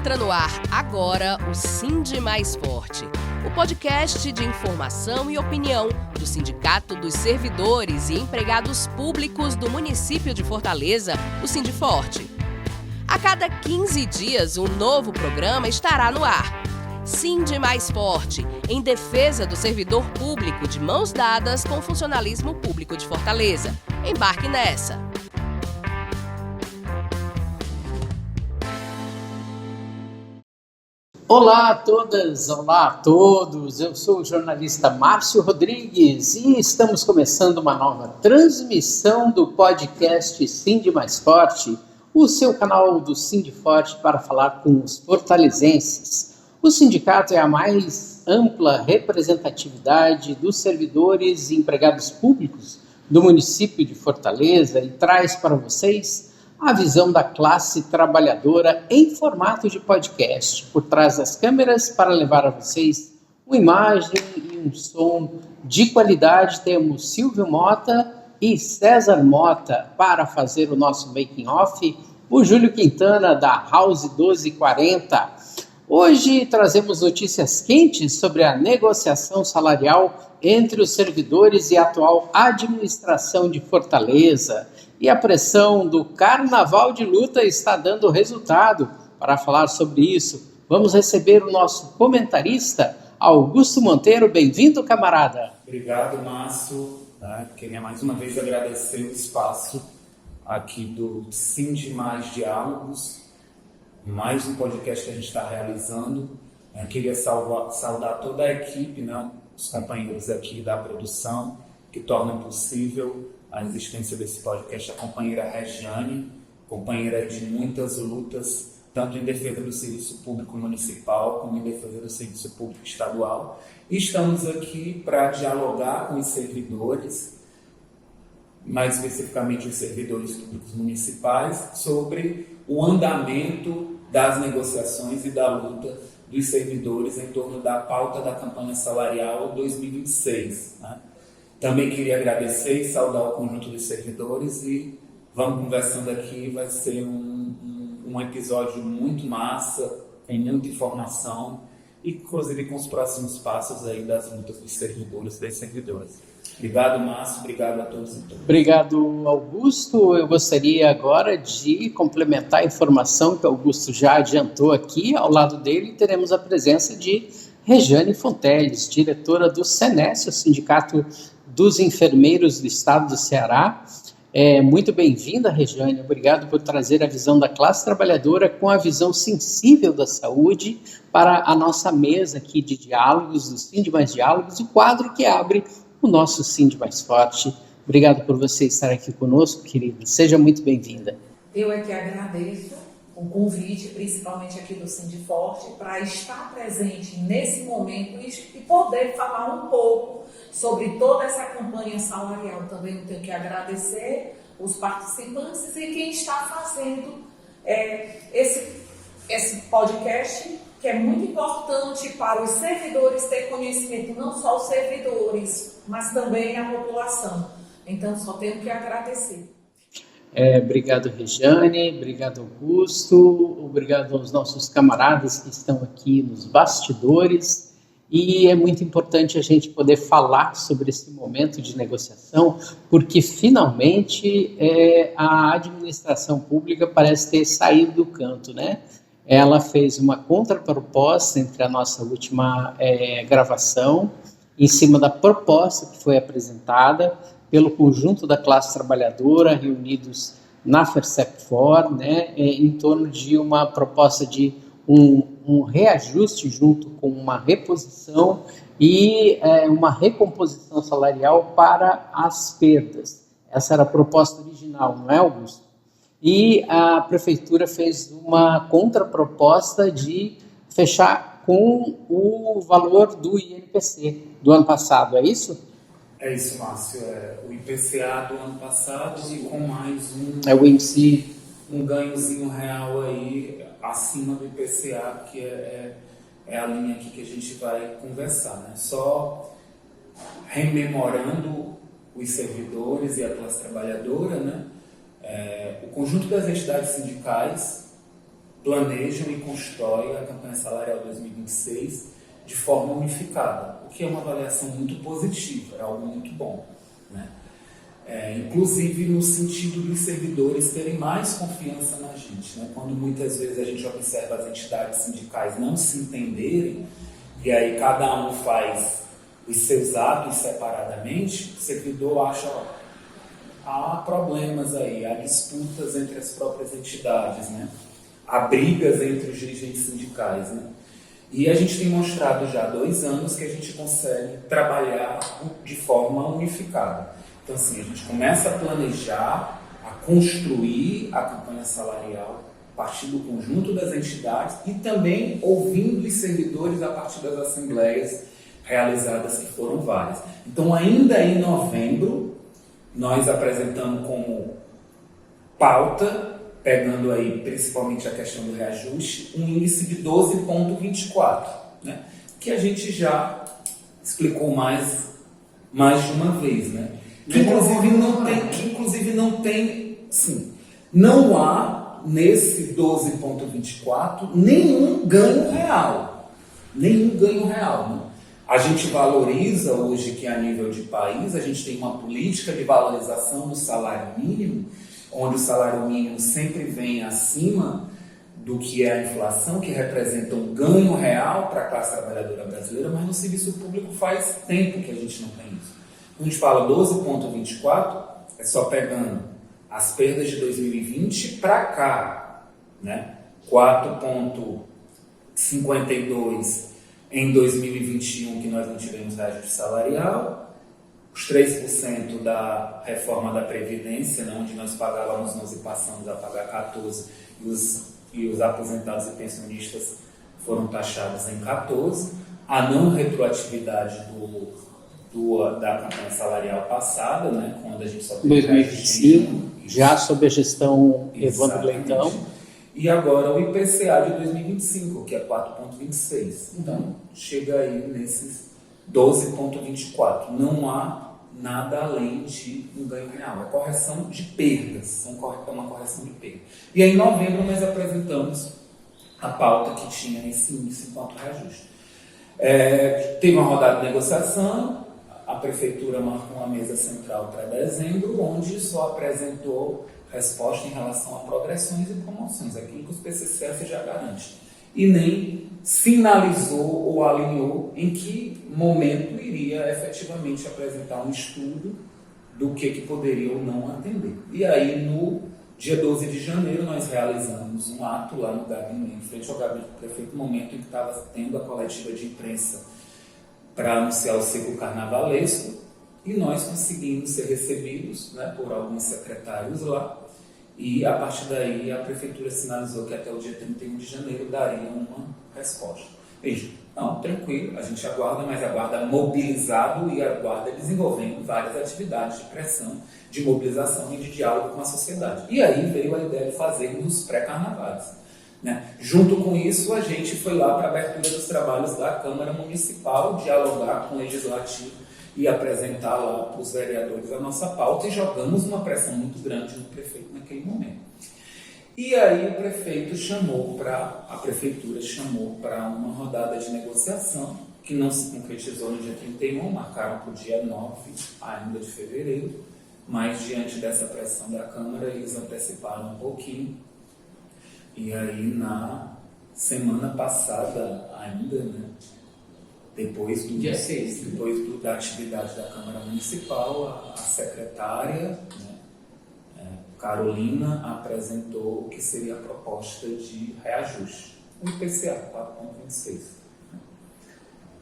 Entra no ar agora o Sindi Mais Forte, o podcast de informação e opinião do Sindicato dos Servidores e Empregados Públicos do município de Fortaleza, o Sindiforte. A cada 15 dias, um novo programa estará no ar. Sindi Mais Forte, em defesa do servidor público de mãos dadas com o funcionalismo público de Fortaleza. Embarque nessa! Olá a todas, olá a todos, eu sou o jornalista Márcio Rodrigues e estamos começando uma nova transmissão do podcast Sindi Mais Forte, o seu canal do Sindiforte para falar com os fortalezenses. O sindicato é a mais ampla representatividade dos servidores e empregados públicos do município de Fortaleza e traz para vocês a visão da classe trabalhadora em formato de podcast, por trás das câmeras, para levar a vocês uma imagem e um som de qualidade. Temos Silvio Mota e César Mota para fazer o nosso making off, o Júlio Quintana da House 1240. Hoje trazemos notícias quentes sobre a negociação salarial entre os servidores e a atual administração de Fortaleza. E a pressão do Carnaval de Luta está dando resultado. Para falar sobre isso, vamos receber o nosso comentarista, Augusto Monteiro. Bem-vindo, camarada. Obrigado, Márcio. Queria mais uma vez agradecer o espaço aqui do Sindi Mais Diálogos, mais um podcast que a gente está realizando. Queria saudar toda a equipe, os companheiros aqui da produção, que tornam possível a existência desse podcast, a companheira Regiane, companheira de muitas lutas, tanto em defesa do serviço público municipal, como em defesa do serviço público estadual. E estamos aqui para dialogar com os servidores, mais especificamente os servidores públicos municipais, sobre o andamento das negociações e da luta dos servidores em torno da pauta da campanha salarial 2026, Também queria agradecer e saudar o conjunto dos servidores e vamos conversando aqui, vai ser um episódio muito massa, tem muita informação, inclusive com os próximos passos aí das lutas dos servidores e das servidoras. Obrigado, Márcio, obrigado a todos e todas. Obrigado, Augusto. Eu gostaria agora de complementar a informação que o Augusto já adiantou aqui. Ao lado dele teremos a presença de Regiane Fonteles, diretora do SENESSE, o Sindicato dos Enfermeiros do Estado do Ceará. Muito bem-vinda, Regiane. Obrigado por trazer a visão da classe trabalhadora com a visão sensível da saúde para a nossa mesa aqui de diálogos, do Sindi Mais Diálogos, o quadro que abre o nosso Sindi Mais Forte. Obrigado por você estar aqui conosco, querida. Seja muito bem-vinda. Eu é que agradeço o convite, principalmente aqui do Sindiforte, para estar presente nesse momento e poder falar um pouco sobre toda essa campanha salarial. Também eu tenho que agradecer os participantes e quem está fazendo esse podcast, que é muito importante para os servidores ter conhecimento, não só os servidores, mas também a população. Então, só tenho que agradecer. Obrigado, Regiane, obrigado, Augusto, obrigado aos nossos camaradas que estão aqui nos bastidores. E é muito importante a gente poder falar sobre esse momento de negociação, porque finalmente a administração pública parece ter saído do canto, Ela fez uma contraproposta entre a nossa última gravação, em cima da proposta que foi apresentada pelo conjunto da classe trabalhadora, reunidos na FERCEP-FOR, em torno de uma proposta de um reajuste junto com uma reposição e uma recomposição salarial para as perdas. Essa era a proposta original, não é, Augusto? E a prefeitura fez uma contraproposta de fechar com o valor do INPC do ano passado, é isso? É isso, Márcio. O IPCA do ano passado e com mais o INPC. Um ganhozinho real aí acima do IPCA, que é a linha aqui que a gente vai conversar, Só rememorando os servidores e a classe trabalhadora, o conjunto das entidades sindicais planejam e constroem a campanha salarial 2026 de forma unificada, o que é uma avaliação muito positiva, é algo muito bom, né? Inclusive no sentido dos servidores terem mais confiança na gente, né? Quando muitas vezes a gente observa as entidades sindicais não se entenderem, e aí cada um faz os seus atos separadamente, o servidor acha, há problemas aí, há disputas entre as próprias entidades, né? Há brigas entre os dirigentes sindicais, né? E a gente tem mostrado já há 2 anos que a gente consegue trabalhar de forma unificada. Então, assim, a gente começa a planejar, a construir a campanha salarial a partir do conjunto das entidades e também ouvindo os servidores a partir das assembleias realizadas, que foram várias. Então, ainda em novembro, nós apresentamos como pauta, pegando aí principalmente a questão do reajuste, um índice de 12,24, né? Que a gente já explicou mais de uma vez, né? Que inclusive não tem, sim, não há nesse 12,24 nenhum ganho real, né? A gente valoriza hoje que a nível de país, a gente tem uma política de valorização do salário mínimo, onde o salário mínimo sempre vem acima do que é a inflação, que representa um ganho real para a classe trabalhadora brasileira, mas no serviço público faz tempo que a gente não tem isso. Quando a gente fala 12,24, é só pegando as perdas de 2020 para cá, né? 4,52 em 2021, que nós não tivemos reajuste salarial, os 3% da reforma da Previdência, né, onde nós pagávamos 11 e passamos a pagar 14, e os aposentados e pensionistas foram taxados em 14, a não retroatividade da campanha salarial passada, né, quando a gente só teve 2025, já sob a gestão Evandro Leitão. E agora o IPCA de 2025, que é 4,26. Então, chega aí nesses 12,24. Não há nada além de um ganho real. É correção de perdas. É uma correção de perdas. E aí, em novembro, nós apresentamos a pauta que tinha esse índice enquanto reajuste. Teve uma rodada de negociação. A prefeitura marcou uma mesa central para dezembro, onde só apresentou resposta em relação a progressões e promoções, aquilo que os PCCF já garante. E nem sinalizou ou alinhou em que momento iria efetivamente apresentar um estudo do que poderia ou não atender. E aí, no dia 12 de janeiro, nós realizamos um ato lá no gabinete, em frente ao gabinete do prefeito, no momento em que estava tendo a coletiva de imprensa para anunciar o ciclo carnavalesco, e nós conseguimos ser recebidos, né, por alguns secretários lá, e a partir daí a prefeitura sinalizou que até o dia 31 de janeiro daria uma resposta. Veja, não, tranquilo, a gente aguarda, mas aguarda mobilizado e aguarda desenvolvendo várias atividades de pressão, de mobilização e de diálogo com a sociedade. E aí veio a ideia de fazermos os pré-carnavais, né? Junto com isso, a gente foi lá para a abertura dos trabalhos da Câmara Municipal, dialogar com o Legislativo e apresentar lá para os vereadores a nossa pauta, e jogamos uma pressão muito grande no prefeito naquele momento. E aí a prefeitura chamou para uma rodada de negociação, que não se concretizou no dia 31, marcaram para o dia 9 ainda de fevereiro, mas diante dessa pressão da Câmara, eles anteciparam um pouquinho. E aí na semana passada ainda, né, depois dia 6, da atividade da Câmara Municipal, a secretária, né, Carolina, apresentou o que seria a proposta de reajuste, o IPCA 4,26. Né?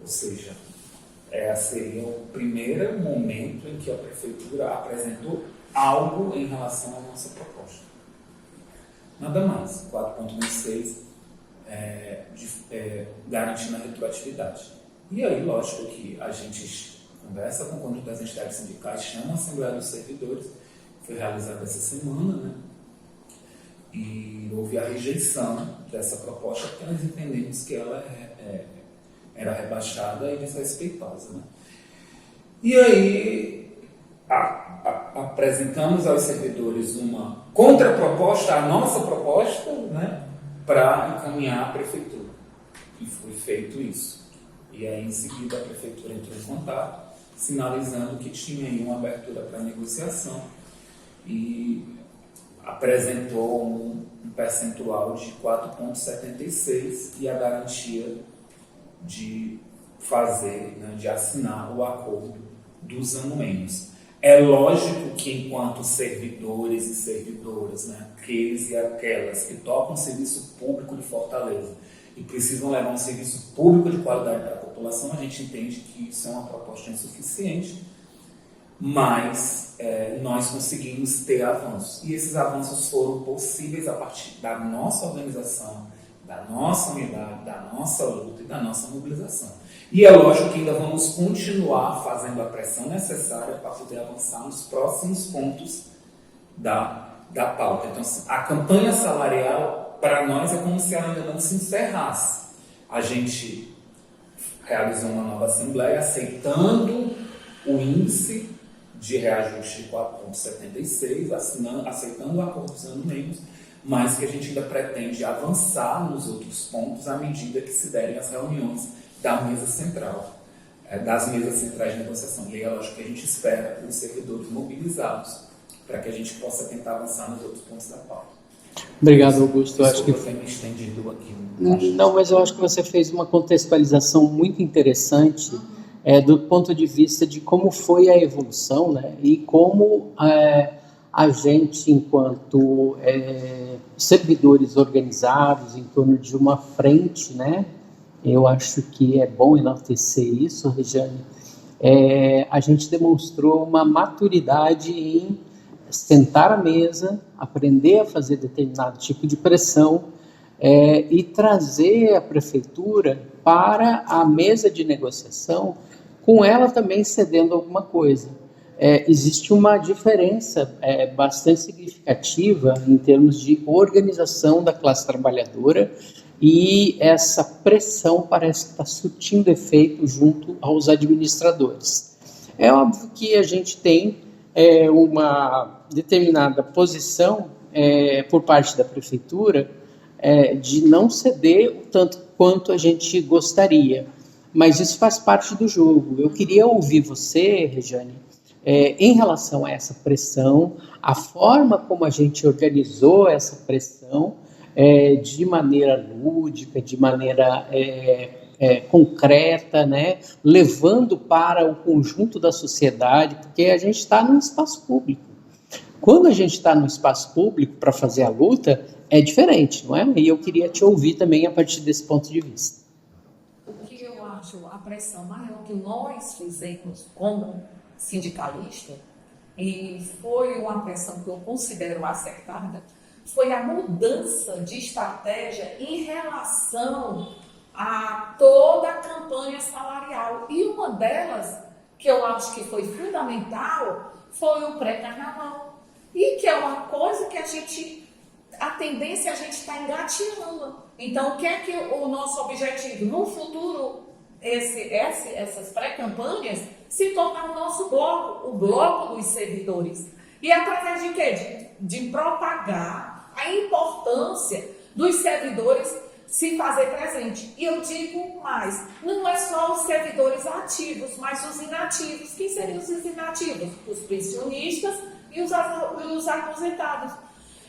Ou seja, seria o primeiro momento em que a prefeitura apresentou algo em relação à nossa proposta. Nada mais, 4,26 garantindo a retroatividade. E aí, lógico que a gente conversa com o conjunto das entidades sindicais, chama a Assembleia dos Servidores, foi realizada essa semana, né? E houve a rejeição dessa proposta, porque nós entendemos que ela era rebaixada e desrespeitosa, né? E aí, apresentamos aos servidores uma contraproposta à nossa proposta, né? para encaminhar à prefeitura. E foi feito isso. E aí, em seguida, a prefeitura entrou em contato, sinalizando que tinha aí uma abertura para negociação e apresentou um percentual de 4,76 e a garantia de fazer, né, de assinar o acordo dos anuênios. É lógico que, enquanto servidores e servidoras, né, aqueles e aquelas que tocam serviço público de Fortaleza e precisam levar um serviço público de qualidade para a população, a gente entende que isso é uma proposta insuficiente, mas nós conseguimos ter avanços. E esses avanços foram possíveis a partir da nossa organização, da nossa unidade, da nossa luta e da nossa mobilização. E é lógico que ainda vamos continuar fazendo a pressão necessária para poder avançar nos próximos pontos da pauta. Então, assim, a campanha salarial, para nós, é como se ela ainda não se encerrasse. A gente realizou uma nova assembleia aceitando o índice de reajuste de 4,76, aceitando o acordo dos anuênios, mas que a gente ainda pretende avançar nos outros pontos à medida que se derem as reuniões da mesa central, das mesas centrais de negociação. E é lógico que a gente espera os servidores mobilizados para que a gente possa tentar avançar nos outros pontos da pauta. Obrigado, Augusto. Eu acho que me estendido aqui. Não, mas eu acho que você fez uma contextualização muito interessante do ponto de vista de como foi a evolução, né? E como a gente, enquanto servidores organizados em torno de uma frente, né? Eu acho que é bom enaltecer isso, Regiane. A gente demonstrou uma maturidade em sentar à mesa, aprender a fazer determinado tipo de pressão e trazer a prefeitura para a mesa de negociação, com ela também cedendo alguma coisa. Existe uma diferença bastante significativa em termos de organização da classe trabalhadora e essa pressão parece que está surtindo efeito junto aos administradores. É óbvio que a gente tem uma determinada posição por parte da prefeitura de não ceder o tanto quanto a gente gostaria, mas isso faz parte do jogo. Eu queria ouvir você, Regiane, em relação a essa pressão, a forma como a gente organizou essa pressão de maneira lúdica, de maneira concreta, né? Levando para o conjunto da sociedade, porque a gente está no espaço público. Quando a gente está no espaço público para fazer a luta, é diferente, não é? E eu queria te ouvir também a partir desse ponto de vista. O que eu acho a pressão maior que nós fizemos como sindicalista, e foi uma pressão que eu considero acertada, foi a mudança de estratégia em relação a toda a campanha salarial. E uma delas, que eu acho que foi fundamental, foi o pré-carnaval. E que é uma coisa que a tendência é a gente está engatinhando. Então, o que é que o nosso objetivo? No futuro, essas pré-campanhas se tornar o nosso bloco, o bloco dos servidores. E através de quê? De propagar a importância dos servidores se fazer presente. E eu digo mais, não é só os servidores ativos, mas os inativos. Quem seriam os inativos? Os pensionistas e os aposentados.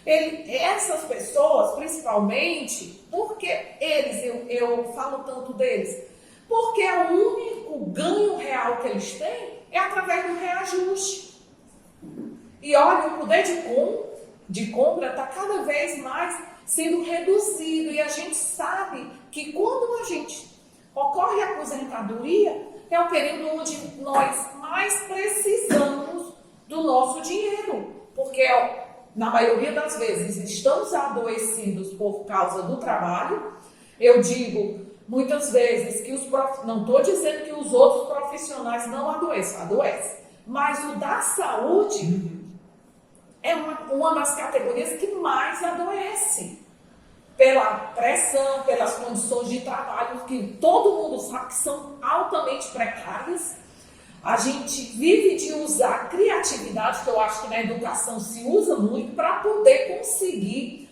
Essas pessoas, principalmente, porque eu falo tanto deles, porque o único ganho real que eles têm é através do reajuste. E olha, o poder de compra está cada vez mais sendo reduzido, e a gente sabe que quando a gente ocorre a aposentadoria, é o período onde nós mais precisamos do nosso dinheiro, porque na maioria das vezes estamos adoecidos por causa do trabalho. Eu digo muitas vezes que não estou dizendo que os outros profissionais não adoecem, mas o da saúde é uma das categorias que mais adoece, pela pressão, pelas condições de trabalho, que todo mundo sabe que são altamente precárias. A gente vive de usar a criatividade, que eu acho que na educação se usa muito, para poder conseguir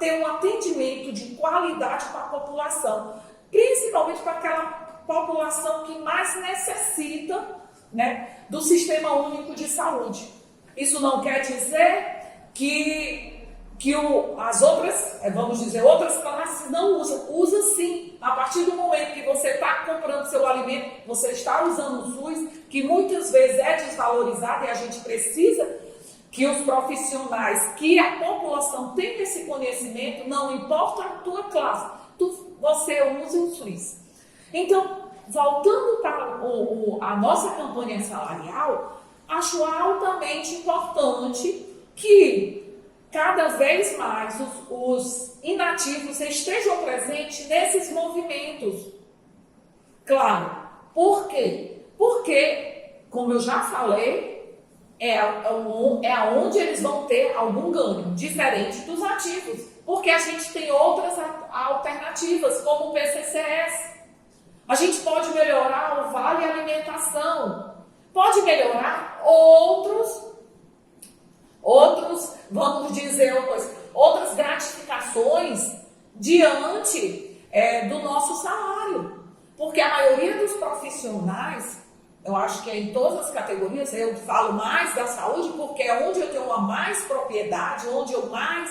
ter um atendimento de qualidade para a população, principalmente para aquela população que mais necessita, né, do Sistema Único de Saúde. Isso não quer dizer que as outras, vamos dizer, outras classes não usam. Usa sim. A partir do momento que você está comprando seu alimento, você está usando o SUS, que muitas vezes é desvalorizado, e a gente precisa que os profissionais, que a população tenha esse conhecimento, não importa a tua classe, você usa o SUS. Então, voltando para a nossa campanha salarial, acho altamente importante que cada vez mais os inativos estejam presentes nesses movimentos. Claro. Por quê? Porque, como eu já falei, é onde eles vão ter algum ganho, diferente dos ativos. Porque a gente tem outras alternativas, como o PCCS. A gente pode melhorar o Vale Alimentação, pode melhorar outros, vamos dizer uma coisa, outras gratificações diante do nosso salário. Porque a maioria dos profissionais, eu acho que é em todas as categorias, eu falo mais da saúde porque é onde eu tenho uma mais propriedade, onde eu mais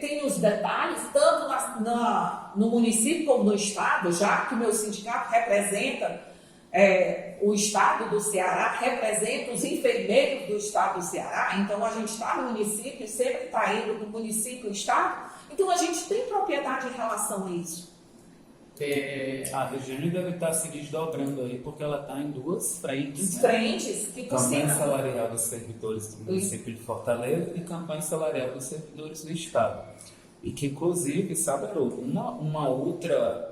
tenho os detalhes, tanto no município como no estado, já que o meu sindicato representa o estado do Ceará, representa os enfermeiros do estado do Ceará, então a gente está no município, sempre está indo do município ao estado, então a gente tem propriedade em relação a isso. A Regiane deve estar se desdobrando aí, porque ela está em duas frentes. Que Campanha salarial dos servidores do município de Fortaleza e campanha salarial dos servidores do estado. E que, inclusive, sabe,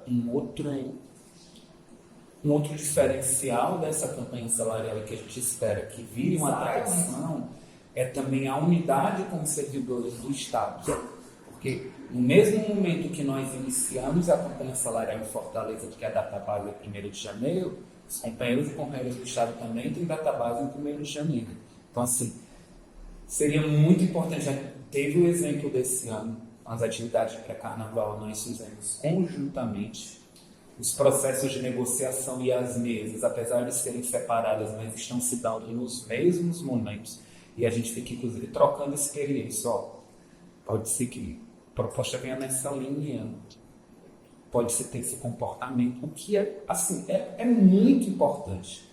um outro diferencial dessa campanha salarial que a gente espera que vire uma tradição é também a unidade com os servidores do estado. Porque no mesmo momento que nós iniciamos a campanha salarial em Fortaleza, porque a database é 1º de janeiro, os companheiros e companheiras do estado também têm database em 1º de janeiro. Então, assim, seria muito importante, já teve o exemplo desse ano, as atividades pré-carnaval nós fizemos conjuntamente, os processos de negociação e as mesas, apesar de serem separadas, mas estão se dando nos mesmos momentos, e a gente fica, inclusive, trocando experiência. Pode ser que a proposta venha nessa linha, pode ser ter esse comportamento, o que é muito importante.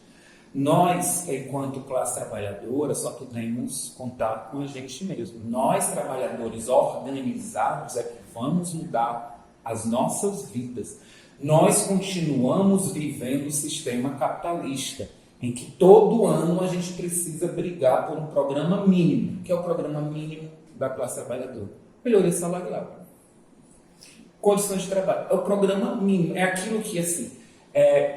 Nós, enquanto classe trabalhadora, só podemos contar com a gente mesmo. Nós, trabalhadores organizados, é que vamos mudar as nossas vidas. Nós continuamos vivendo o sistema capitalista, em que todo ano a gente precisa brigar por um programa mínimo, que é o programa mínimo da classe trabalhadora. Melhoria salarial, condições de trabalho, é o programa mínimo, é aquilo que, assim,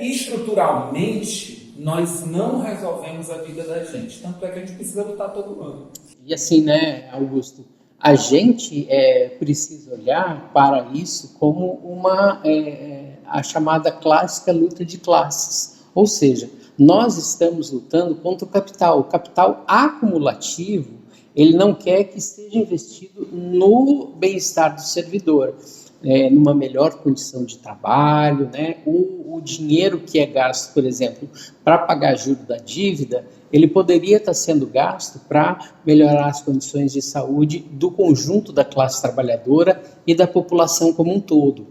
estruturalmente, nós não resolvemos a vida da gente, tanto é que a gente precisa lutar todo ano. E assim, né, Augusto, a gente precisa olhar para isso como a chamada clássica luta de classes, ou seja, nós estamos lutando contra o capital acumulativo. Ele não quer que seja investido no bem-estar do servidor, numa melhor condição de trabalho, né? O dinheiro que é gasto, por exemplo, para pagar juros da dívida, ele poderia estar sendo gasto para melhorar as condições de saúde do conjunto da classe trabalhadora e da população como um todo.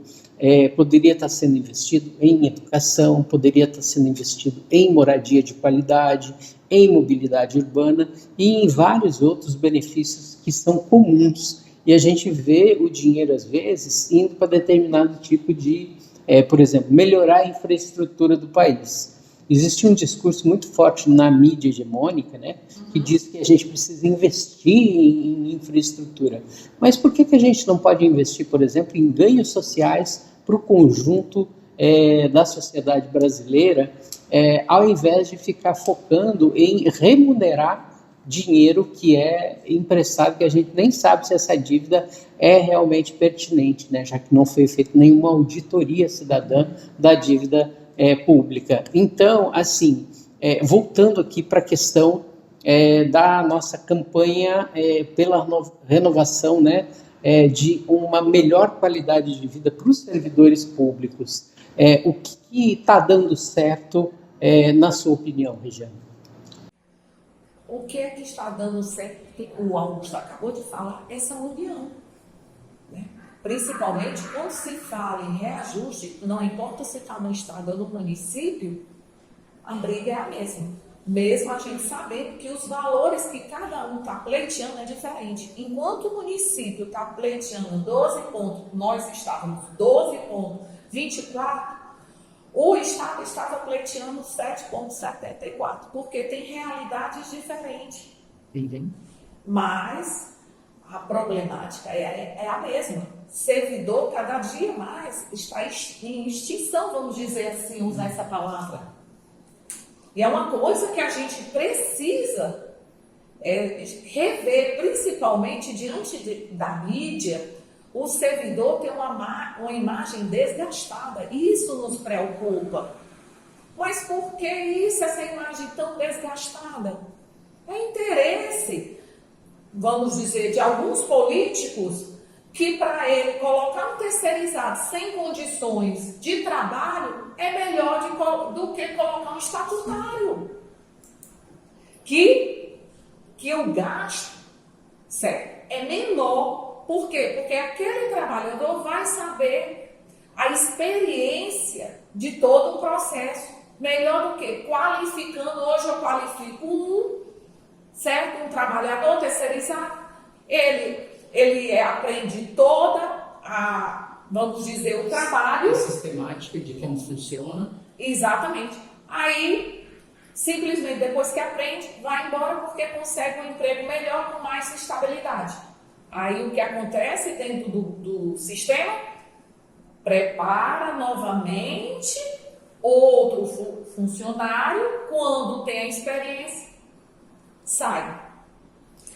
Poderia estar sendo investido em educação, poderia estar sendo investido em moradia de qualidade, em mobilidade urbana e em vários outros benefícios que são comuns. E a gente vê o dinheiro, às vezes, indo para determinado tipo de, por exemplo, melhorar a infraestrutura do país. Existe um discurso muito forte na mídia hegemônica, né, que diz que a gente precisa investir em infraestrutura. Mas por que a gente não pode investir, por exemplo, em ganhos sociais para o conjunto da sociedade brasileira, ao invés de ficar focando em remunerar dinheiro que é emprestado, que a gente nem sabe se essa dívida é realmente pertinente, né, já que não foi feita nenhuma auditoria cidadã da dívida pública. Então, assim, voltando aqui para a questão da nossa campanha pela renovação, né, de uma melhor qualidade de vida para os servidores públicos. O que está dando certo, na sua opinião, Regiane? O que é que está dando certo, que o Augusto acabou de falar, essa união. Né? Principalmente quando se fala em reajuste, não importa se está no estado ou no município, a briga é a mesma. Mesmo a gente sabendo que os valores que cada um está pleiteando é diferente. Enquanto o município está pleiteando 12 pontos, nós estávamos 12,24, o estado estava pleiteando 7,74, porque tem realidades diferentes. Entendi. Mas a problemática é a mesma. Servidor, cada dia mais, está em extinção, vamos dizer assim, usar essa palavra. E é uma coisa que a gente precisa rever, principalmente diante da mídia. O servidor tem uma imagem desgastada. Isso nos preocupa. Mas por que isso, essa imagem tão desgastada? É interesse, vamos dizer, de alguns políticos que para ele colocar um terceirizado sem condições de trabalho é melhor do que colocar um estatutário. Que o gasto, certo, é menor. Por quê? Porque aquele trabalhador vai saber a experiência de todo o processo. Melhor do que qualificando. Hoje eu qualifico certo? Um trabalhador terceirizado. Ele aprende toda vamos dizer, o trabalho. A sistemática de como funciona. Exatamente. Aí, simplesmente, depois que aprende, vai embora porque consegue um emprego melhor com mais estabilidade. Aí, o que acontece dentro do sistema? Prepara novamente outro funcionário, quando tem a experiência, sai.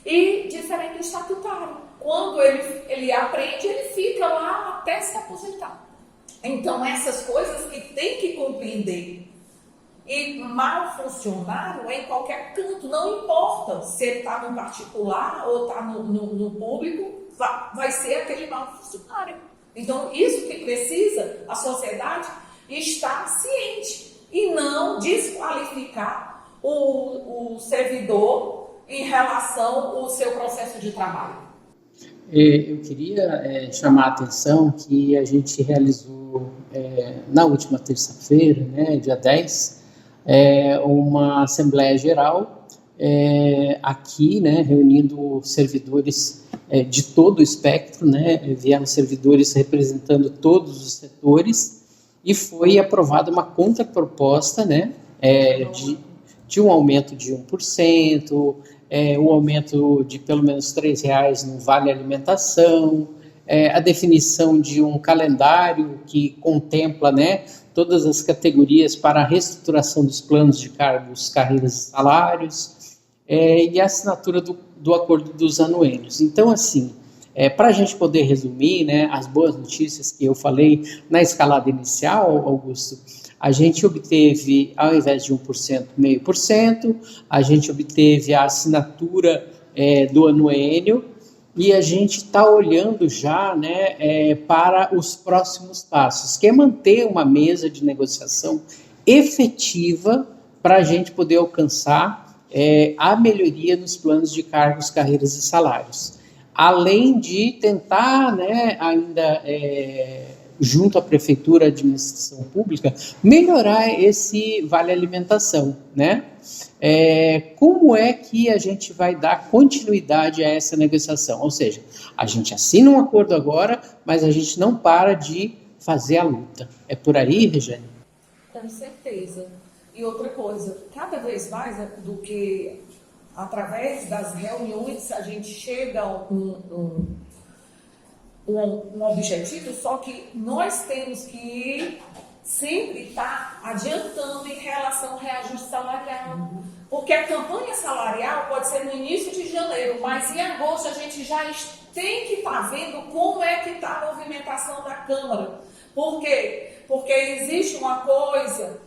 E diferente do estatutário. Quando ele aprende, ele fica lá até se aposentar. Então, essas coisas que tem que compreender. E mal funcionário é em qualquer canto, não importa se ele está no particular ou está no público, vai ser aquele mal funcionário. Então, isso que precisa a sociedade estar ciente e não desqualificar o servidor em relação ao seu processo de trabalho. Eu queria chamar a atenção que a gente realizou na última terça-feira, né, dia 10, uma Assembleia Geral aqui, né, reunindo servidores de todo o espectro, né, vieram servidores representando todos os setores e foi aprovada uma contraproposta, né, de um aumento de 1%, um aumento de pelo menos R$3 no Vale Alimentação, a definição de um calendário que contempla, né, todas as categorias para a reestruturação dos planos de cargos, carreiras e salários, e a assinatura do acordo dos anuênios. Então, assim, para a gente poder resumir, né, as boas notícias que eu falei na escalada inicial, Augusto, a gente obteve, ao invés de 1%, 0,5%, a gente obteve a assinatura do anuênio e a gente está olhando já, né, para os próximos passos, que é manter uma mesa de negociação efetiva para a gente poder alcançar a melhoria nos planos de cargos, carreiras e salários. Além de tentar, né, ainda junto à Prefeitura, à Administração Pública, melhorar esse Vale Alimentação, né? Como é que a gente vai dar continuidade a essa negociação? Ou seja, a gente assina um acordo agora, mas a gente não para de fazer a luta. É por aí, Regiane? Com certeza. E outra coisa, cada vez mais do que através das reuniões a gente chega a um objetivo, só que nós temos que sempre estar adiantando em relação ao reajuste salarial. Porque a campanha salarial pode ser no início de janeiro, mas em agosto a gente já tem que estar vendo como é que está a movimentação da Câmara. Por quê? Porque existe uma coisa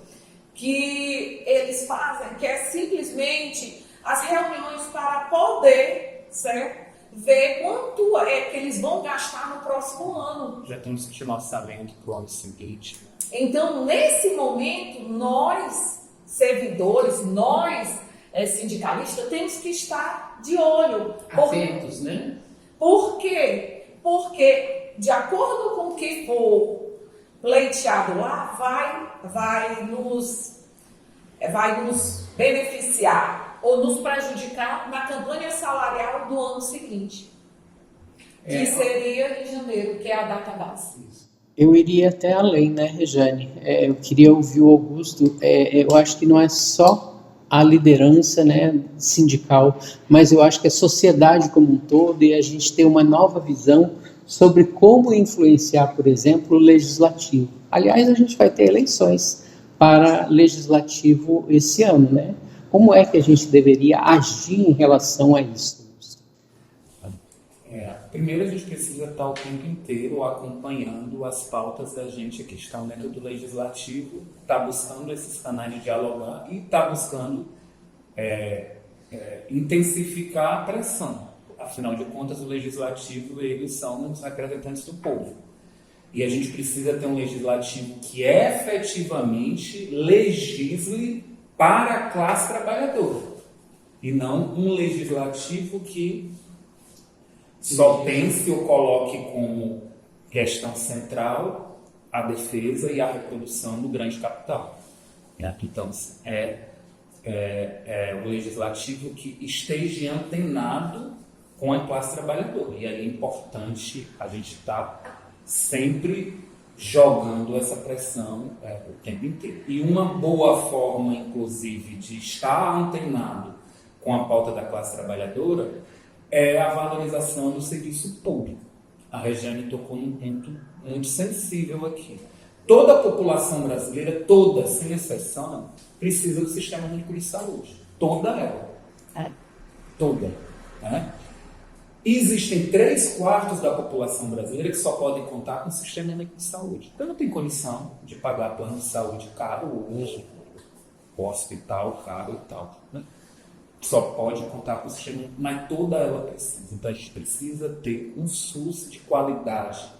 que eles fazem, que é simplesmente as reuniões para poder, certo, ver quanto é que eles vão gastar no próximo ano. Já temos que tirar orçamento para o ano seguinte. Então, nesse momento, nós, servidores, nós, sindicalistas, temos que estar de olho. Atentos, né? Por quê? Porque, de acordo com o que for pleiteado lá, vai nos beneficiar ou nos prejudicar na campanha salarial do ano seguinte, que seria em janeiro, que é a data base. Eu iria até além, né, Rejane? Eu queria ouvir o Augusto. Eu acho que não é só a liderança, né, sindical, mas eu acho que a sociedade como um todo, e a gente tem uma nova visão sobre como influenciar, por exemplo, o legislativo. Aliás, a gente vai ter eleições para legislativo esse ano, né? Como é que a gente deveria agir em relação a isso? Primeiro, a gente precisa estar o tempo inteiro acompanhando as pautas da gente que estão dentro do legislativo, está buscando esses canais de dialogar e está buscando intensificar a pressão. Afinal de contas, o legislativo, eles são os representantes do povo. E a gente precisa ter um legislativo que efetivamente legisle para a classe trabalhadora. E não um legislativo que só pense ou coloque como questão central a defesa e a reprodução do grande capital. Então, o legislativo que esteja antenado com a classe trabalhadora. E aí é importante a gente estar sempre jogando essa pressão o tempo inteiro. E uma boa forma, inclusive, de estar antenado com a pauta da classe trabalhadora é a valorização do serviço público. A Regiane tocou num ponto muito sensível aqui. Toda a população brasileira, toda, sem exceção, precisa do sistema único de saúde. Toda ela. Toda. Né? Existem 3/4 da população brasileira que só podem contar com o sistema único de saúde. Então não tem condição de pagar plano de saúde caro hoje, o hospital caro e tal. Né? Só pode contar com o sistema, mas toda ela precisa. Então a gente precisa ter um SUS de qualidade,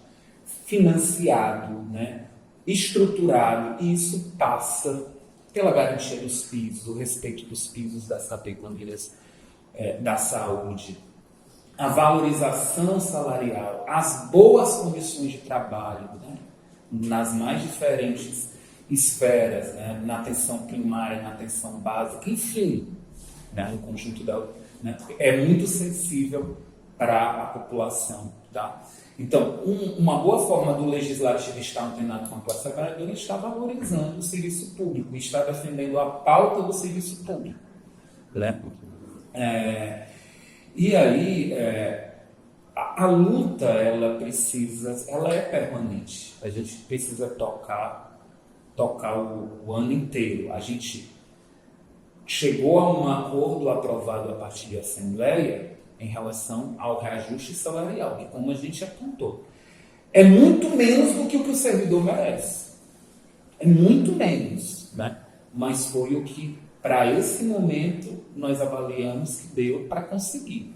financiado, né, estruturado, e isso passa pela garantia dos pisos, o respeito dos pisos das categorias da saúde, a valorização salarial, as boas condições de trabalho, né, nas mais diferentes esferas, né, na atenção primária, na atenção básica, enfim. No conjunto é muito sensível para a população. Tá? Então, uma boa forma do legislativo estar antenado com a classe trabalhadora é estar valorizando o serviço público, estar defendendo a pauta do serviço público. Né? E aí, a luta, ela é permanente. A gente precisa tocar o ano inteiro. A gente chegou a um acordo aprovado a partir da Assembleia em relação ao reajuste salarial, que, como a gente apontou, é muito menos do que o servidor merece. É muito menos, né? Mas foi o que, para esse momento, nós avaliamos que deu para conseguir.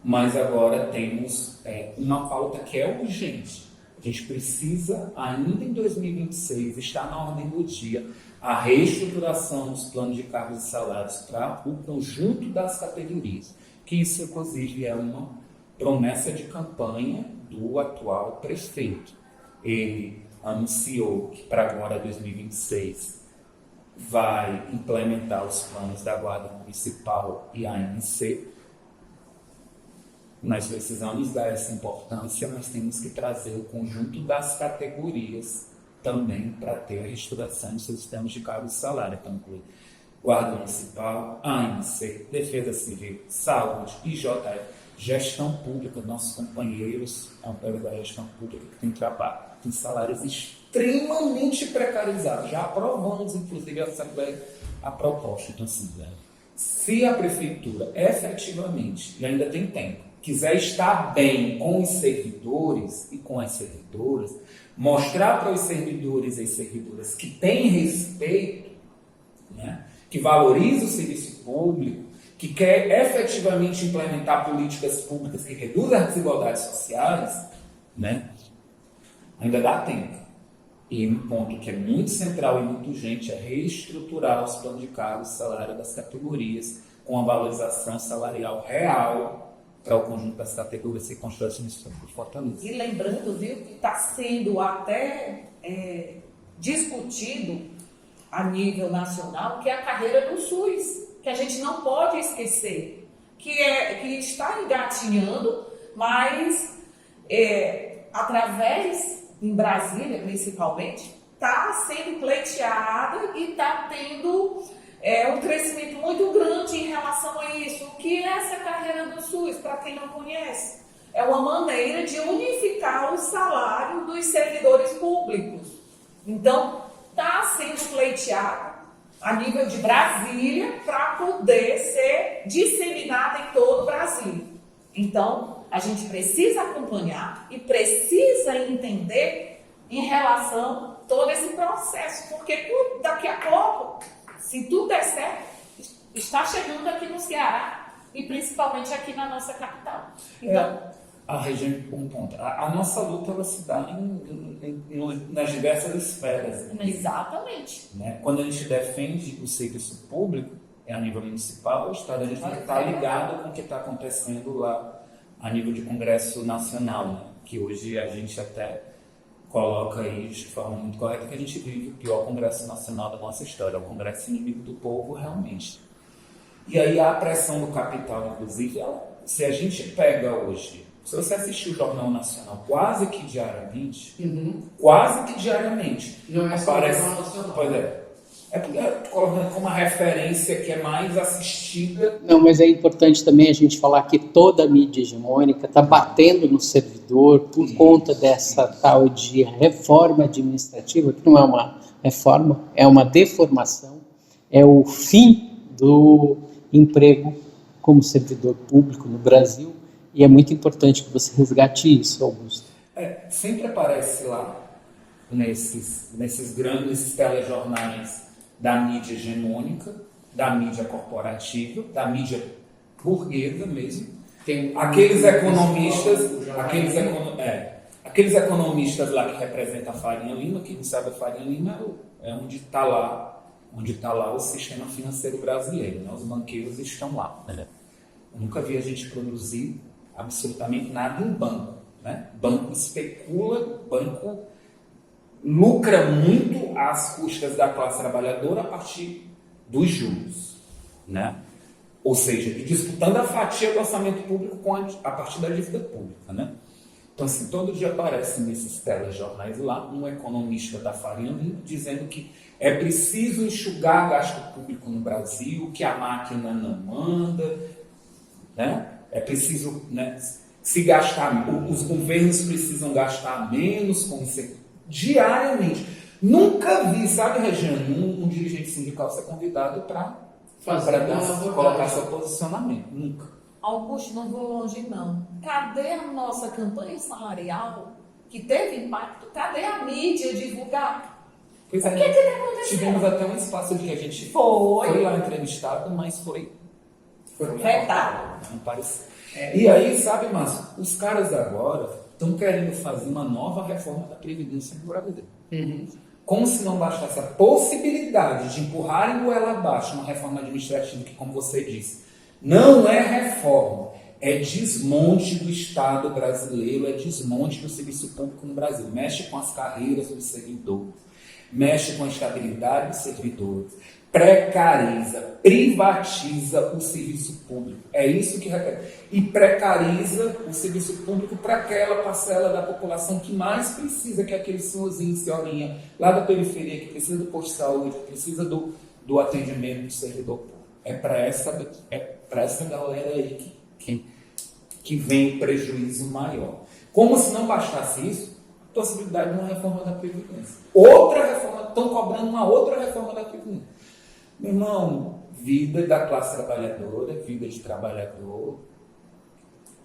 Mas agora temos uma pauta que é urgente. A gente precisa, ainda em 2026, estar na ordem do dia a reestruturação dos planos de cargos e salários para o conjunto das categorias, que isso, inclusive, é uma promessa de campanha do atual prefeito. Ele anunciou que para agora, 2026, vai implementar os planos da Guarda Municipal e a ANC. Nós precisamos dar essa importância, mas temos que trazer o conjunto das categorias também para ter a reestruturação dos sistemas de cargos e salário. Então, inclui Guarda Municipal, ANC, Defesa Civil, Saúde, IJF, Gestão Pública, nossos companheiros da gestão pública que tem trabalho, tem salários extremamente precarizados. Já aprovamos, inclusive, a Assembleia a proposta. Então, assim, se a Prefeitura efetivamente, e ainda tem tempo, quiser estar bem com os servidores e com as servidoras, mostrar para os servidores e as servidoras que tem respeito, né, que valoriza o serviço público, que quer efetivamente implementar políticas públicas que reduzam as desigualdades sociais, né, ainda dá tempo. E um ponto que é muito central e muito urgente é reestruturar os planos de cargos e salário das categorias com a valorização salarial real para o conjunto das categorias que constrói o município de Fortaleza. E lembrando, viu, que está sendo até discutido a nível nacional, que é a carreira do SUS, que a gente não pode esquecer, que está engatinhando, mas através, em Brasília principalmente, está sendo pleiteada e está tendo um crescimento muito grande em relação a isso. O que é essa carreira do SUS, para quem não conhece? É uma maneira de unificar o salário dos servidores públicos. Então, está sendo pleiteado a nível de Brasília para poder ser disseminada em todo o Brasil. Então, a gente precisa acompanhar e precisa entender em relação a todo esse processo, porque daqui a pouco, se tudo der certo, está chegando aqui no Ceará e principalmente aqui na nossa capital. Então, a região, a nossa luta ela se dá nas diversas esferas. Né? Exatamente. Né? Quando a gente defende o serviço público, a nível municipal, o Estado, a gente tem que estar ligado com o que está acontecendo lá a nível de Congresso Nacional, né? Que hoje a gente até coloca aí de forma muito correta que a gente vive o pior Congresso Nacional da nossa história, o Congresso inimigo do povo realmente. E aí a pressão do capital, inclusive, se a gente pega hoje, se você assistir o Jornal Nacional quase que diariamente, Não é só aparece, o Jornal Nacional. Pois é porque colocando como uma referência que é mais assistida. Não, mas é importante também a gente falar que toda a mídia hegemônica está batendo no servidor por conta dessa tal de reforma administrativa, que não é uma reforma, é uma deformação, é o fim do emprego como servidor público no Brasil, e é muito importante que você resgate isso, Augusto. Sempre aparece lá, nesses grandes telejornais da mídia hegemônica, da mídia corporativa, da mídia burguesa mesmo. Tem aqueles economistas lá que representam a Faria Lima, quem não sabe a Faria Lima é onde está lá o sistema financeiro brasileiro, né? Os banqueiros estão lá. Eu nunca vi a gente produzir absolutamente nada em banco. Né? Banco especula, banco lucra muito às custas da classe trabalhadora a partir dos juros, né? Ou seja, disputando a fatia do orçamento público a partir da dívida pública, né? Então, assim, todo dia aparece nesses telejornais lá um economista da Faria Lima dizendo que é preciso enxugar gasto público no Brasil, que a máquina não manda, né? É preciso, né, se gastar, os governos precisam gastar menos com isso diariamente. Nunca vi, sabe, Regiane, um dirigente sindical ser convidado para colocar seu posicionamento. Nunca. Augusto, não vou longe não. Cadê a nossa campanha salarial que teve impacto? Cadê a mídia divulgar? Pois O que aconteceu? Tivemos até um espaço de que a gente foi lá entrevistado, mas foi vetado. Não pareceu. E aí, sabe, Márcio, os caras agora estão querendo fazer uma nova reforma da Previdência brasileira. Como se não bastasse a possibilidade de empurrarem goela abaixo uma reforma administrativa que, como você disse, não é reforma, é desmonte do Estado brasileiro, é desmonte do serviço público no Brasil. Mexe com as carreiras dos servidores, mexe com a estabilidade dos servidores, precariza, privatiza o serviço público. É isso que requer. E precariza o serviço público para aquela parcela da população que mais precisa, que é aquele senhorzinho, senhorinha, lá da periferia, que precisa do posto de saúde, que precisa do atendimento do servidor público. É para essa galera aí que vem o prejuízo maior. Como se não bastasse isso, a possibilidade de uma reforma da Previdência. Outra reforma, estão cobrando uma outra reforma da Previdência. Meu irmão, vida da classe trabalhadora, vida de trabalhador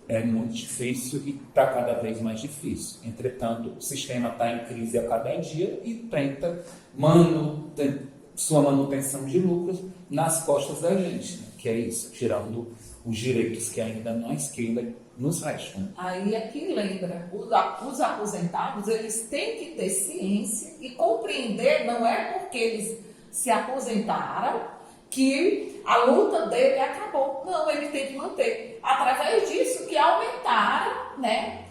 é muito difícil e está cada vez mais difícil. Entretanto, o sistema está em crise a cada dia e tenta sua manutenção de lucros nas costas da gente, né? Que é isso, tirando os direitos que ainda nos restam. Aí aqui lembra, os aposentados, eles têm que ter ciência e compreender, não é porque eles se aposentaram que a luta dele acabou. Não, ele tem que manter. Através disso que aumentaram, né,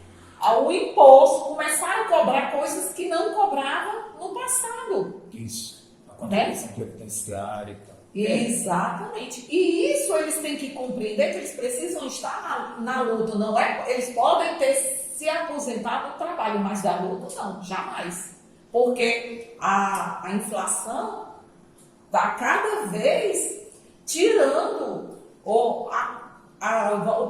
o imposto, começaram a cobrar coisas que não cobravam no passado. Isso, a contribuição previdenciária e tal. Exatamente. E isso eles têm que compreender que eles precisam estar na luta. Não é? Eles podem ter se aposentado do trabalho, mas da luta não, jamais. Porque a inflação está cada vez tirando o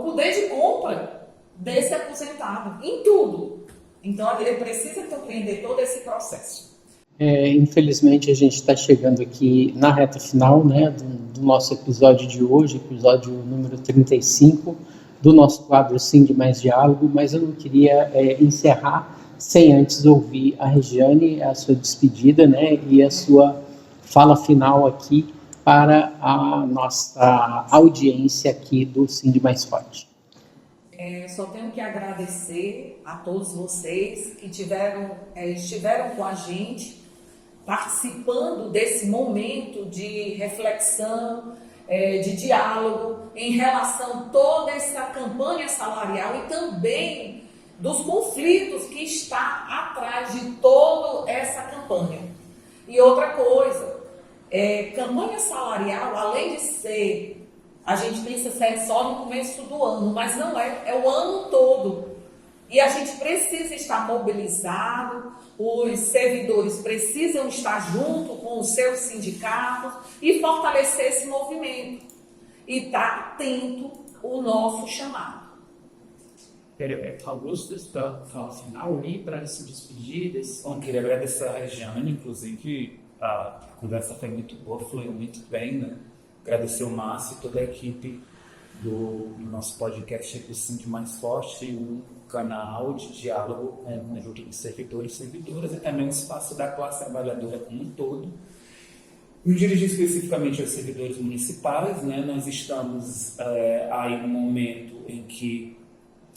poder de compra desse aposentado em tudo. Então ele precisa compreender todo esse processo. Infelizmente a gente está chegando aqui na reta final, né, do nosso episódio de hoje, episódio número 35 do nosso quadro Sim de Mais Diálogo, mas eu não queria encerrar sem antes ouvir a Regiane, a sua despedida, né, e a sua fala final aqui para a nossa audiência aqui do Sim de Mais Forte. Só tenho que agradecer a todos vocês que estiveram com a gente, participando desse momento de reflexão, de diálogo em relação a toda essa campanha salarial e também dos conflitos que está atrás de toda essa campanha. E outra coisa, campanha salarial, além de ser, a gente pensa que é só no começo do ano, mas não é o ano todo. E a gente precisa estar mobilizado, os servidores precisam estar junto com os seus sindicatos e fortalecer esse movimento. E estar atento ao nosso chamado. Augusto, fala final aí para se despedir desse... Bom, queria agradecer a Regiane, inclusive a conversa foi muito boa, fluiu muito bem, né? Agradecer o Márcio e toda a equipe do nosso podcast do Sim de Mais Forte, um canal de diálogo junto de servidores e servidoras e também um espaço da classe trabalhadora como um todo. Me dirigir especificamente aos servidores municipais, né? Nós estamos aí no momento em que,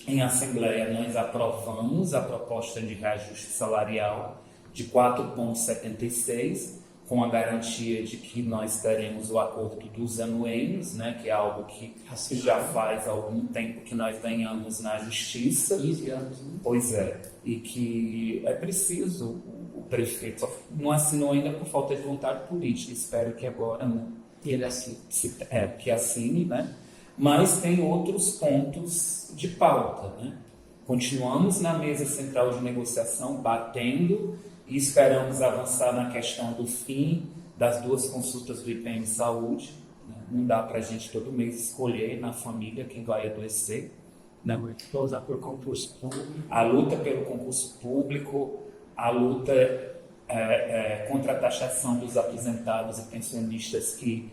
em Assembleia, nós aprovamos a proposta de reajuste salarial de 4,76%, com a garantia de que nós teremos o acordo dos anuênios, né, que é algo que já faz algum tempo que nós ganhamos na Justiça. 15 anos. Né? Pois é, e que é preciso, o prefeito não assinou ainda por falta de vontade política, espero que agora, né, ele assine. Que assine, né? Mas tem outros pontos de pauta, né? Continuamos na mesa central de negociação, batendo, e esperamos avançar na questão do fim das 2 consultas do IPM Saúde. Né? Não dá para a gente todo mês escolher na família quem vai adoecer. Não, usar por concurso público. A luta pelo concurso público, a luta contra a taxação dos aposentados e pensionistas, que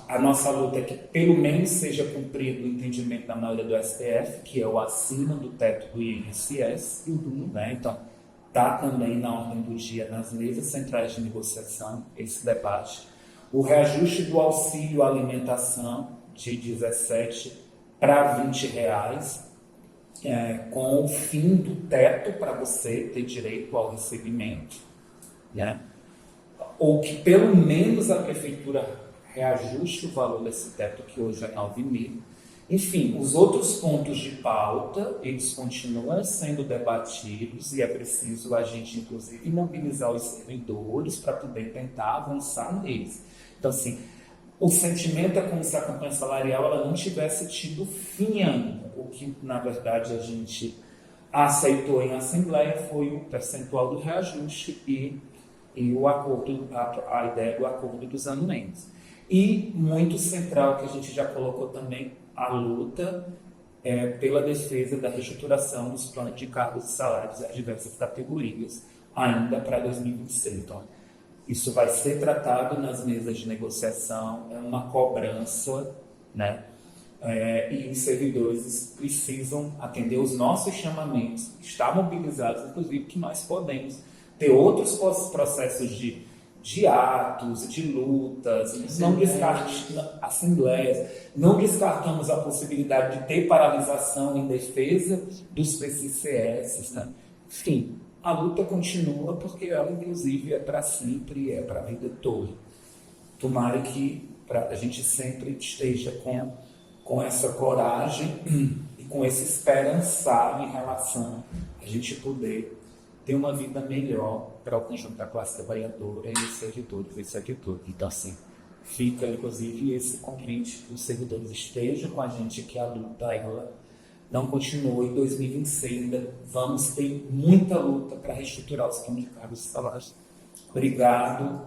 a nossa luta é que pelo menos seja cumprido o entendimento da maioria do STF, que é o acima do teto do INSS. Né? Então, está também na ordem do dia, nas mesas centrais de negociação, esse debate. O reajuste do auxílio alimentação de 17 para R$20, com o fim do teto para você ter direito ao recebimento. Né? Ou que pelo menos a prefeitura reajuste o valor desse teto, que hoje é 9 mil. Enfim, os outros pontos de pauta, eles continuam sendo debatidos e é preciso a gente, inclusive, mobilizar os servidores para poder tentar avançar neles. Então, assim, o sentimento é como se a campanha salarial ela não tivesse tido fim ainda. O que, na verdade, a gente aceitou em assembleia foi o percentual do reajuste e o acordo, a ideia do acordo dos anuentes. E muito central, que a gente já colocou também, a luta pela defesa da reestruturação dos planos de cargos e salários das diversas categorias, ainda para 2026. Então, isso vai ser tratado nas mesas de negociação, é uma cobrança, né? E os servidores precisam atender os nossos chamamentos, estar mobilizados, inclusive, que nós podemos ter outros processos de de atos, de lutas, não assembleias, não descartamos a possibilidade de ter paralisação em defesa dos PCCS, né? Enfim, a luta continua porque ela, inclusive, é para sempre, é para a vida toda. Tomara que a gente sempre esteja com essa coragem e com esse esperançar em relação a gente poder ter uma vida melhor para o conjunto da classe trabalhadora e os servidores e servidores. Então, assim, fica, inclusive, esse convite que os servidores estejam com a gente, que a luta, ela não continue. Em 2026 ainda vamos ter muita luta para reestruturar os sindicatos e salários. Obrigado,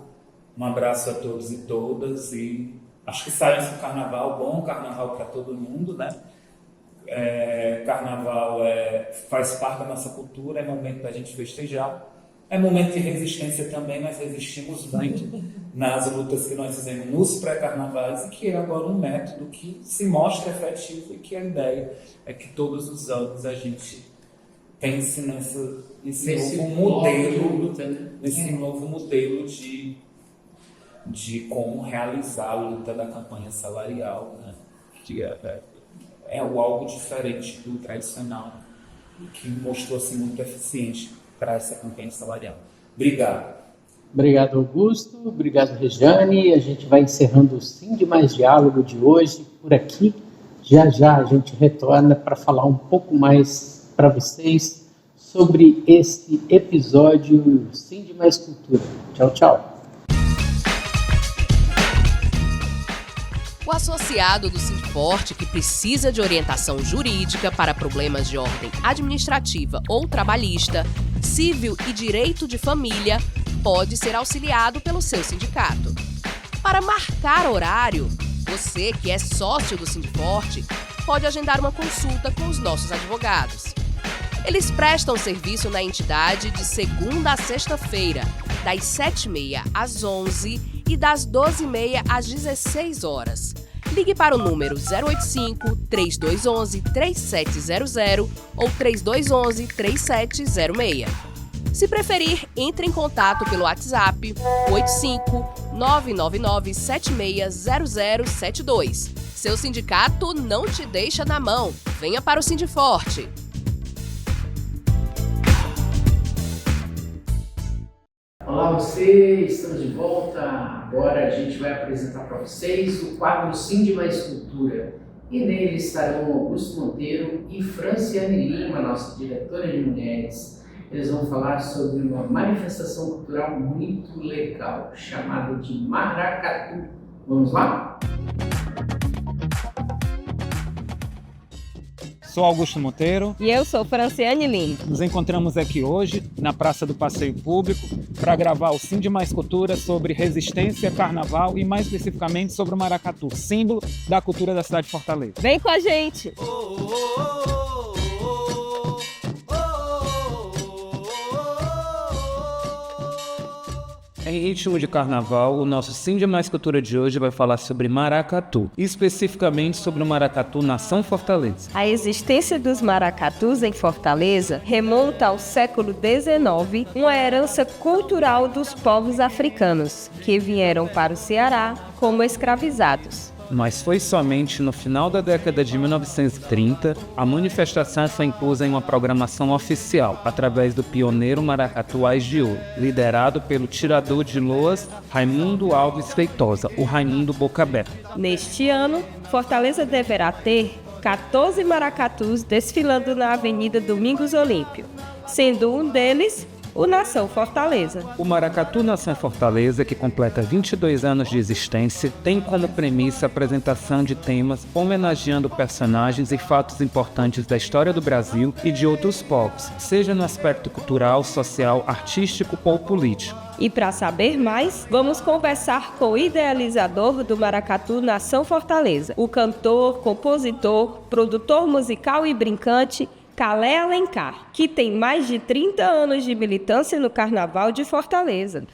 um abraço a todos e todas, e acho que saiam esse carnaval, bom carnaval para todo mundo, né? Carnaval faz parte da nossa cultura, é momento da gente festejar, é momento de resistência também, nós resistimos muito nas lutas que nós fizemos nos pré-carnavais e que é agora um método que se mostra efetivo e que a ideia é que todos os anos a gente pense nesse novo modelo, nesse novo modelo de como realizar a luta da campanha salarial, né? Que é algo diferente do tradicional, que mostrou-se muito eficiente para essa campanha salarial. Obrigado. Obrigado, Augusto. Obrigado, Rejane. A gente vai encerrando o Sind Mais Diálogo de hoje por aqui. Já já a gente retorna para falar um pouco mais para vocês sobre esse episódio Sind Mais Cultura. Tchau, tchau. O associado do Sindforte que precisa de orientação jurídica para problemas de ordem administrativa ou trabalhista, civil e direito de família pode ser auxiliado pelo seu sindicato. Para marcar horário, você que é sócio do Sindforte pode agendar uma consulta com os nossos advogados. Eles prestam serviço na entidade de segunda a sexta-feira, das 7h30 às 11h e das 12h30 às 16 horas. Ligue para o número 085-3211-3700 ou 3211-3706. Se preferir, entre em contato pelo WhatsApp 85-999-760072. Seu sindicato não te deixa na mão. Venha para o Sindforte. Olá você, estamos de volta. Agora a gente vai apresentar para vocês o quadro Sind Mais Cultura. E nele estarão Augusto Monteiro e Franciane Lima, nossa diretora de mulheres. Eles vão falar sobre uma manifestação cultural muito legal, chamada de Maracatu. Vamos lá? Sou Augusto Monteiro. E eu sou Franciane Lima. Nos encontramos aqui hoje, na Praça do Passeio Público, para gravar o Sind Mais Cultura sobre resistência, carnaval e, mais especificamente, sobre o maracatu, símbolo da cultura da cidade de Fortaleza. Vem com a gente! Em ritmo de carnaval, o nosso Sind Mais Cultura de hoje vai falar sobre maracatu, especificamente sobre o maracatu Nação Fortaleza. A existência dos maracatus em Fortaleza remonta ao século XIX, uma herança cultural dos povos africanos, que vieram para o Ceará como escravizados. Mas foi somente no final da década de 1930 a manifestação foi inclusa em uma programação oficial, através do pioneiro maracatu Ás de Ouro, liderado pelo tirador de loas Raimundo Alves Feitosa, o Raimundo Boca Aberta. Neste ano, Fortaleza deverá ter 14 maracatus desfilando na Avenida Domingos Olímpio, sendo um deles o Nação Fortaleza. O Maracatu Nação Fortaleza, que completa 22 anos de existência, tem como premissa a apresentação de temas homenageando personagens e fatos importantes da história do Brasil e de outros povos, seja no aspecto cultural, social, artístico ou político. E para saber mais, vamos conversar com o idealizador do Maracatu Nação Fortaleza, o cantor, compositor, produtor musical e brincante Calé Alencar, que tem mais de 30 anos de militância no Carnaval de Fortaleza.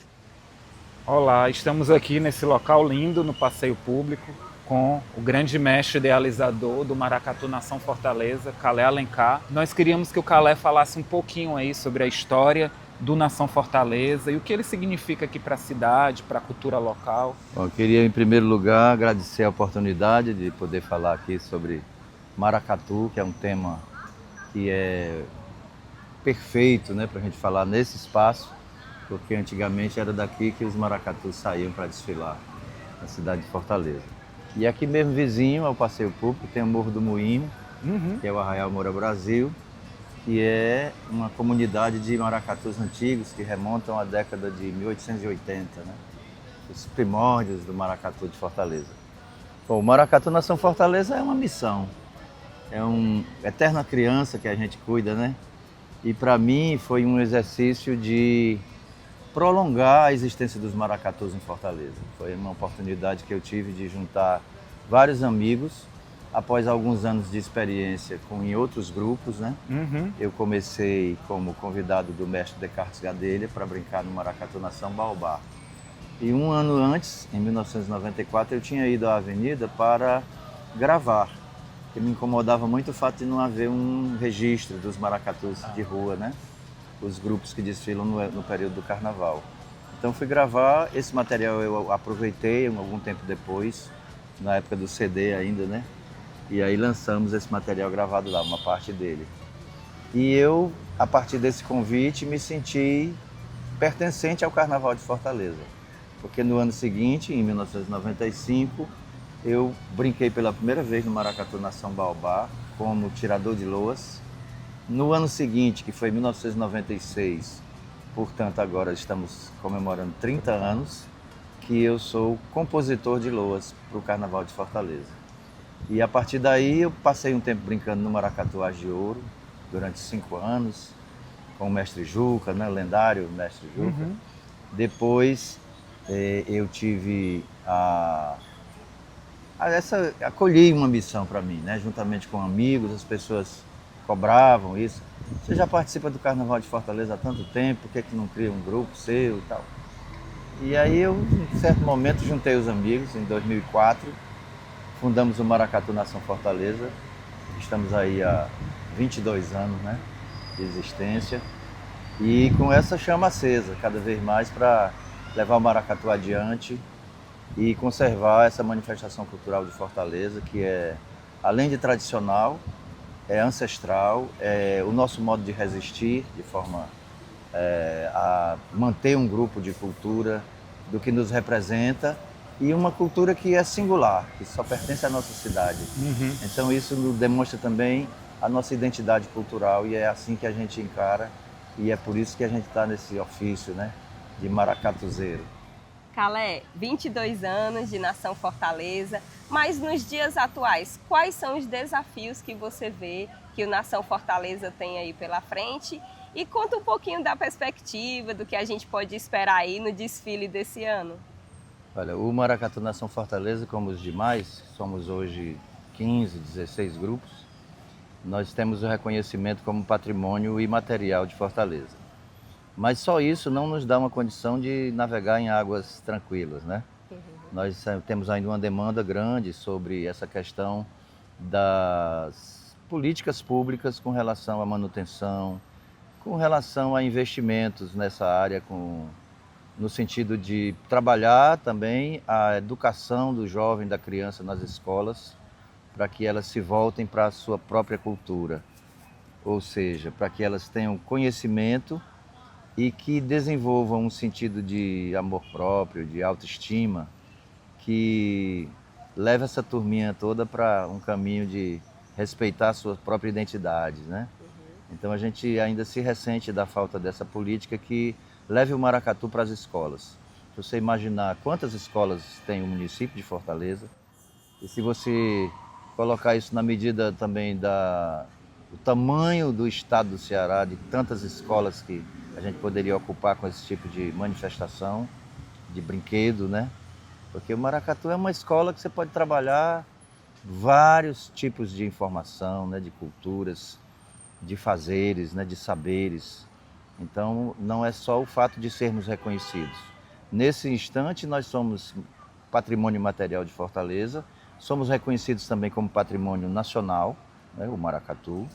Olá, estamos aqui nesse local lindo, no Passeio Público, com o grande mestre idealizador do Maracatu Nação Fortaleza, Calé Alencar. Nós queríamos que o Calé falasse um pouquinho aí sobre a história do Nação Fortaleza e o que ele significa aqui para a cidade, para a cultura local. Bom, eu queria, em primeiro lugar, agradecer a oportunidade de poder falar aqui sobre maracatu, que é um tema que é perfeito, né, para a gente falar nesse espaço, porque antigamente era daqui que os maracatus saíam para desfilar na cidade de Fortaleza. E aqui mesmo vizinho ao Passeio Público tem o Morro do Moinho, que é o Arraial Moura Brasil, que é uma comunidade de maracatus antigos que remontam à década de 1880, né? Os primórdios do maracatu de Fortaleza. Bom, o Maracatu Nação Fortaleza é uma missão, é uma eterna criança que a gente cuida, né? E para mim foi um exercício de prolongar a existência dos maracatus em Fortaleza. Foi uma oportunidade que eu tive de juntar vários amigos após alguns anos de experiência em outros grupos, né? Eu comecei como convidado do mestre Descartes Gadelha para brincar no Maracatu Nação Baobá. E um ano antes, em 1994, eu tinha ido à avenida para gravar, porque me incomodava muito o fato de não haver um registro dos maracatus de rua, né? Os grupos que desfilam no período do carnaval. Então fui gravar, esse material eu aproveitei algum tempo depois, na época do CD ainda, né? E aí lançamos esse material gravado lá, uma parte dele. E eu, a partir desse convite, me senti pertencente ao Carnaval de Fortaleza. Porque no ano seguinte, em 1995, eu brinquei pela primeira vez no Maracatu Nação Baobá, como tirador de loas. No ano seguinte, que foi 1996, portanto agora estamos comemorando 30 anos, que eu sou compositor de loas para o Carnaval de Fortaleza. E a partir daí eu passei um tempo brincando no Maracatu As de Ouro, durante 5 anos, com o mestre Juca, né, o lendário mestre Juca. Depois eu tive acolhi uma missão para mim, né, juntamente com amigos, as pessoas cobravam isso. Você já participa do Carnaval de Fortaleza há tanto tempo, por que que não cria um grupo seu e tal? E aí eu, em certo momento, juntei os amigos, em 2004, fundamos o Maracatu Nação Fortaleza. Estamos aí há 22 anos, né, de existência. E com essa chama acesa, cada vez mais para levar o maracatu adiante e conservar essa manifestação cultural de Fortaleza, que é, além de tradicional, é ancestral, é o nosso modo de resistir, de forma a manter um grupo de cultura do que nos representa e uma cultura que é singular, que só pertence à nossa cidade. Então isso demonstra também a nossa identidade cultural e é assim que a gente encara e é por isso que a gente está nesse ofício, né, de maracatuzeiro. Calé, 22 anos de Nação Fortaleza, mas nos dias atuais, quais são os desafios que você vê que o Nação Fortaleza tem aí pela frente? E conta um pouquinho da perspectiva, do que a gente pode esperar aí no desfile desse ano. Olha, o Maracatu Nação Fortaleza, como os demais, somos hoje 15, 16 grupos, nós temos o reconhecimento como patrimônio imaterial de Fortaleza. Mas só isso não nos dá uma condição de navegar em águas tranquilas, né? Nós temos ainda uma demanda grande sobre essa questão das políticas públicas com relação à manutenção, com relação a investimentos nessa área, no sentido de trabalhar também a educação do jovem, da criança nas escolas, para que elas se voltem para a sua própria cultura, ou seja, para que elas tenham conhecimento e que desenvolvam um sentido de amor próprio, de autoestima, que leve essa turminha toda para um caminho de respeitar a sua própria identidade, né? Então a gente ainda se ressente da falta dessa política que leve o maracatu para as escolas. Se você imaginar quantas escolas tem o município de Fortaleza, e se você colocar isso na medida também do tamanho do estado do Ceará, de tantas escolas que a gente poderia ocupar com esse tipo de manifestação, de brinquedo, né? Porque o maracatu é uma escola que você pode trabalhar vários tipos de informação, né? De culturas, de fazeres, né? De saberes. Então, não é só o fato de sermos reconhecidos. Nesse instante, nós somos patrimônio material de Fortaleza, somos reconhecidos também como patrimônio nacional, né? O maracatu.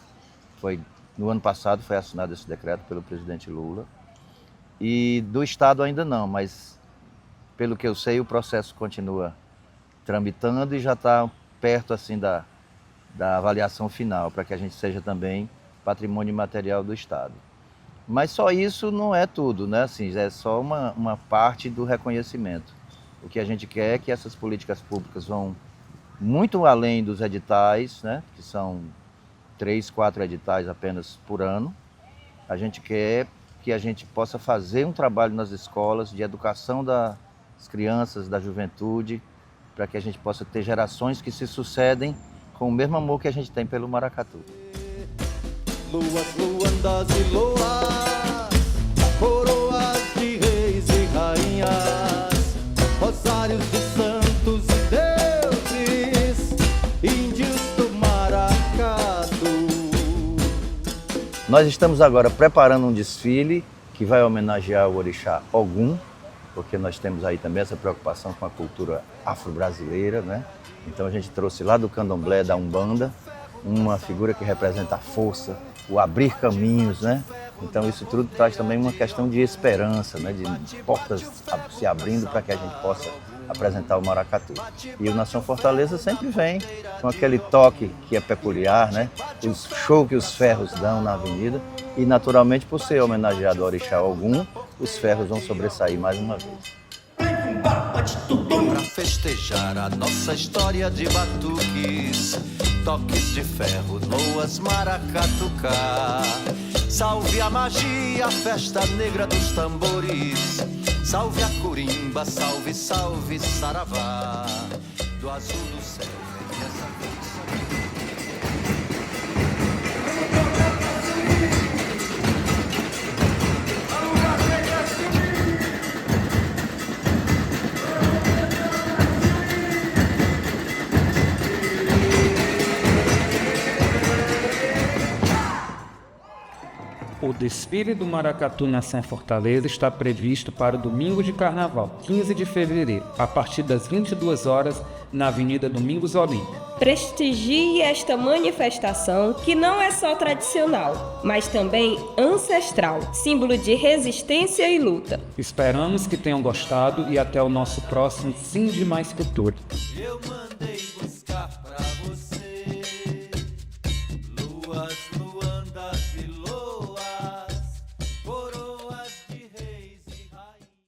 No ano passado foi assinado esse decreto pelo presidente Lula. E do Estado ainda não, mas pelo que eu sei o processo continua tramitando e já está perto assim da avaliação final, para que a gente seja também patrimônio imaterial do Estado. Mas só isso não é tudo, né? Assim, é só uma parte do reconhecimento. O que a gente quer é que essas políticas públicas vão muito além dos editais, né? Que são 3, 4 editais apenas por ano. A gente quer que a gente possa fazer um trabalho nas escolas de educação das crianças, da juventude, para que a gente possa ter gerações que se sucedem com o mesmo amor que a gente tem pelo maracatu. Luas, luandas e loas, coroas de reis e rainhas, rosários de santos e deuses, índios do maracatu. Nós estamos agora preparando um desfile que vai homenagear o orixá Ogum, porque nós temos aí também essa preocupação com a cultura afro-brasileira, né? Então a gente trouxe lá do candomblé, da Umbanda, uma figura que representa a força, o abrir caminhos, né? Então isso tudo traz também uma questão de esperança, né? De portas se abrindo para que a gente possa apresentar o maracatu. E o Nação Fortaleza sempre vem com aquele toque que é peculiar, né? O show que os ferros dão na avenida e naturalmente por ser homenageado ao orixá Ogum, os ferros vão sobressair mais uma vez. Pra festejar a nossa história de batuques, toques de ferro, loas, maracatucá. Salve a magia, a festa negra dos tambores. Salve a corimba, salve, salve, saravá. Do azul do céu vem essa canção. O desfile do Maracatu Nação Fortaleza está previsto para o domingo de Carnaval, 15 de fevereiro, a partir das 22 horas, na Avenida Domingos Olímpio. Prestigie esta manifestação que não é só tradicional, mas também ancestral, símbolo de resistência e luta. Esperamos que tenham gostado e até o nosso próximo Sindi Mais Cultura. Eu mandei buscar pra você luas, luandas e loas, coroas de reis e rainhas.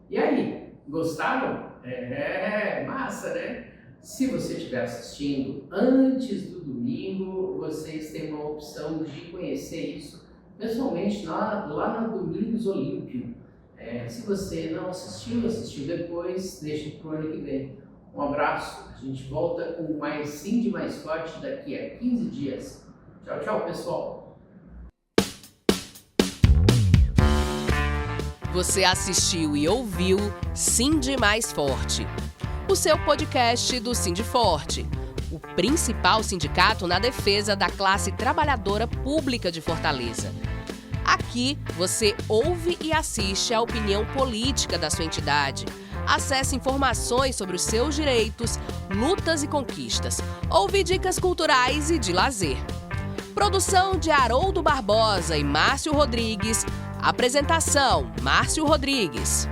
E aí, gostaram? Massa, né? Se você estiver assistindo antes do domingo, vocês têm uma opção de conhecer isso pessoalmente lá na Domingos Olímpio. Se você não assistiu depois, deixa para o ano que vem. Um abraço, a gente volta com mais Sindi Mais Forte daqui a 15 dias. Tchau, tchau, pessoal! Você assistiu e ouviu Sindi Mais Forte, o seu podcast do Sindi Forte, o principal sindicato na defesa da classe trabalhadora pública de Fortaleza. Aqui você ouve e assiste a opinião política da sua entidade. Acesse informações sobre os seus direitos, lutas e conquistas. Ouve dicas culturais e de lazer. Produção de Haroldo Barbosa e Márcio Rodrigues. Apresentação: Márcio Rodrigues.